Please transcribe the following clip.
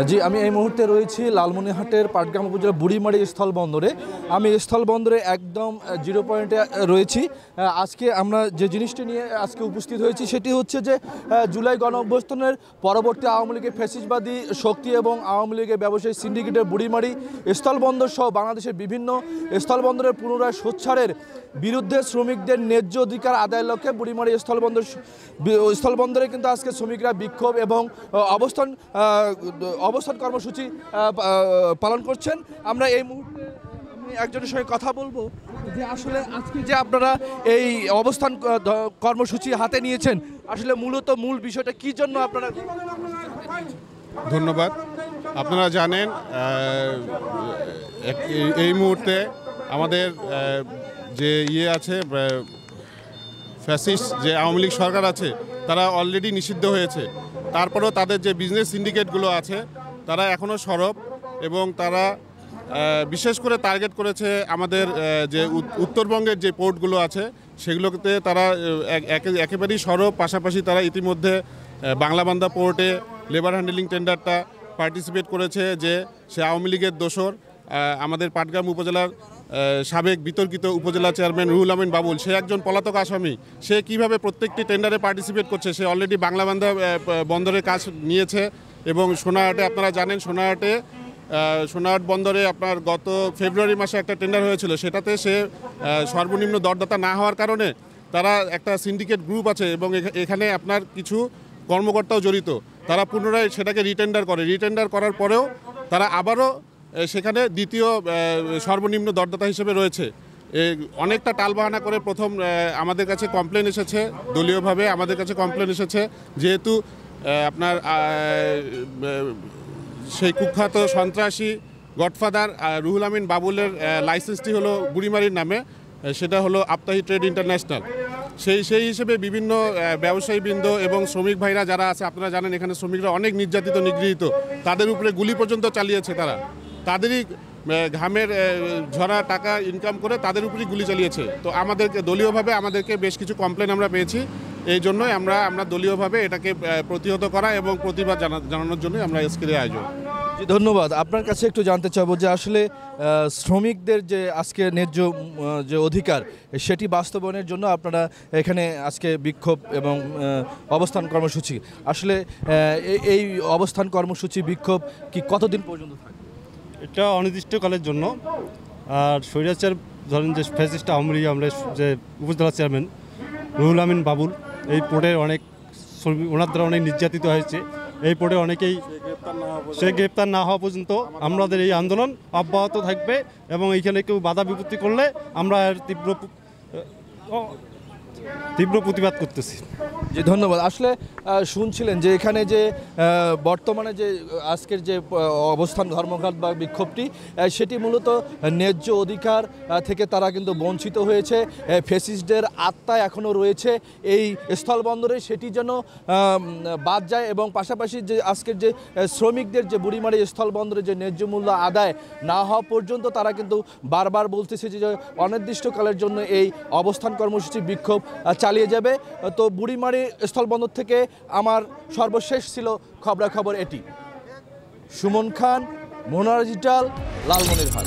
জি, আমি এই মুহূর্তে রয়েছি লালমনিরহাটের পাটগ্রাম উপজেলার বুড়িমারি স্থলবন্দরে। আমি স্থলবন্দরে একদম জিরো পয়েন্টে রয়েছি। আজকে আমরা যে জিনিসটি নিয়ে আজকে উপস্থিত হয়েছি সেটি হচ্ছে যে জুলাই গণঅভ্যুত্থানের পরবর্তী আওয়ামী লীগের ফ্যাসিস্টবাদী শক্তি এবং আওয়ামী লীগের ব্যবসায়ী সিন্ডিকেটের বুড়িমারি স্থলবন্দর সহ বাংলাদেশের বিভিন্ন স্থলবন্দরের পুনরায় সোচ্চারের বিরুদ্ধে শ্রমিকদের ন্যায্য অধিকার আদায়ের লক্ষ্যে বুড়িমারি স্থলবন্দরে কিন্তু আজকে শ্রমিকরা বিক্ষোভ এবং অবস্থান কর্মসূচি পালন করছেন। আমরা এই মুহূর্তে একজনের সঙ্গে কথা বলবো যে আসলে আজকে যে আপনারা এই অবস্থান কর্মসূচি হাতে নিয়েছেন, আসলে মূল বিষয়টা কি জন্য আপনারা? ধন্যবাদ। আপনারা জানেন এই মুহূর্তে আমাদের যে আছে ফ্যাসিস্ট যে আওয়ামী লীগ সরকার আছে তারা অলরেডি নিষিদ্ধ হয়েছে। তারপরেও তাদের যে বিজনেস সিন্ডিকেটগুলো আছে তারা এখনও সরব এবং তারা বিশেষ করে টার্গেট করেছে আমাদের যে উত্তরবঙ্গের যে পোর্টগুলো আছে সেগুলোতে তারা একেবারেই সরব। পাশাপাশি তারা ইতিমধ্যে বাংলাবান্ধা পোর্টে লেবার হ্যান্ডেলিং টেন্ডারটা পার্টিসিপেট করেছে যে সে আওয়ামী লীগের দোসর আমাদের পাটগ্রাম উপজেলার সাবেক বিতর্কিত উপজেলা চেয়ারম্যান রুহুল আমিন বাবুল, সে একজন পলাতক আসামি। সে কিভাবে প্রত্যেকটি টেন্ডারে পার্টিসিপেট করছে, সে অলরেডি বাংলাবান্ধা বন্দরের কাজ নিয়েছে এবং সোনারহাটে আপনারা জানেন সোনারহাট বন্দরে আপনার গত ফেব্রুয়ারি মাসে একটা টেন্ডার হয়েছিল, সেটাতে সে সর্বনিম্ন দরদাতা না হওয়ার কারণে তারা একটা সিন্ডিকেট গ্রুপ আছে এবং এখানে আপনার কিছু কর্মকর্তাও জড়িত। তারা পুনরায় সেটাকে রিটেন্ডার করার পরেও তারা আবারও সেখানে দ্বিতীয় সর্বনিম্ন দরদাতা হিসেবে রয়েছে। অনেকটা টালবাহানা করে প্রথম আমাদের কাছে কমপ্লেন এসেছে, দলীয়ভাবে আমাদের কাছে কমপ্লেন এসেছে যেহেতু আপনার সেই কুখ্যাত সন্ত্রাসী গডফাদার রুহুল আমিন বাবুলের লাইসেন্সটি হলো বুড়িমারির নামে, সেটা হলো আপ্তাহি ট্রেড ইন্টারন্যাশনাল। সেই হিসেবে বিভিন্ন ব্যবসায়ীবৃন্দ এবং শ্রমিক ভাইরা যারা আছে, আপনারা জানেন এখানে শ্রমিকরা অনেক নির্যাতিত নিগৃহীত, তাদের উপরে গুলি পর্যন্ত চালিয়েছে। তাদেরই ঘামের ঝরা টাকা ইনকাম করে তাদের উপরেই গুলি চালিয়েছে। তো আমাদেরকে দলীয়ভাবে আমাদেরকে বেশ কিছু কমপ্লেন আমরা পেয়েছি, এই জন্যই আমরা দলীয়ভাবে এটাকে প্রতিহত করা এবং প্রতিবাদ জানানোর জন্যই আমরা আজকের আয়োজন। জি, ধন্যবাদ। আপনার কাছে একটু জানতে চাইবো যে আসলে শ্রমিকদের যে আজকে ন্যায্য যে অধিকার সেটি বাস্তবায়নের জন্য আপনারা এখানে আজকে বিক্ষোভ এবং অবস্থান কর্মসূচি, আসলে এই অবস্থান কর্মসূচি বিক্ষোভ কি কতদিন পর্যন্ত থাকবে? এটা অনির্দিষ্টকালের জন্য। আর স্বৈরাচার ধরেন যে ফ্যাসিস্ট আওয়ামী লীগ আমরা যে উপজেলা চেয়ারম্যান রুহুল আমিন বাবুল, এই পোর্টে অনেক শ্রমিক ওনার দ্বারা অনেক নির্যাতিত হয়েছে। এই পোর্টে অনেকেই সে গ্রেপ্তার না হওয়া পর্যন্ত আমাদের এই আন্দোলন অব্যাহত থাকবে এবং এইখানে কেউ বাধা বিপত্তি করলে আমরা তীব্র প্রতিবাদ করতেছি। জি, ধন্যবাদ। আসলে শুনছিলেন যে এখানে যে বর্তমানে যে আজকের যে অবস্থান ধর্মঘট বা বিক্ষোভটি, সেটি মূলত ন্যায্য অধিকার থেকে তারা কিন্তু বঞ্চিত হয়েছে। ফ্যাসিস্টদের আত্মা এখনও রয়েছে এই স্থলবন্দরে, সেটি যেন বাদ যায় এবং পাশাপাশি যে আজকের যে শ্রমিকদের যে বুড়িমারি স্থলবন্দরে যে ন্যায্য মূল্য আদায় না হওয়া পর্যন্ত তারা কিন্তু বারবার বলতেছে যে অনির্দিষ্টকালের জন্য এই অবস্থান কর্মসূচি বিক্ষোভ চালিয়ে যাবে। তো বুড়িমারি স্থলবন্দর থেকে আমার সর্বশেষ ছিল খবরাখবর এটি। সুমন খান, মোহনা ডিজিটাল, লালমনিরহাট।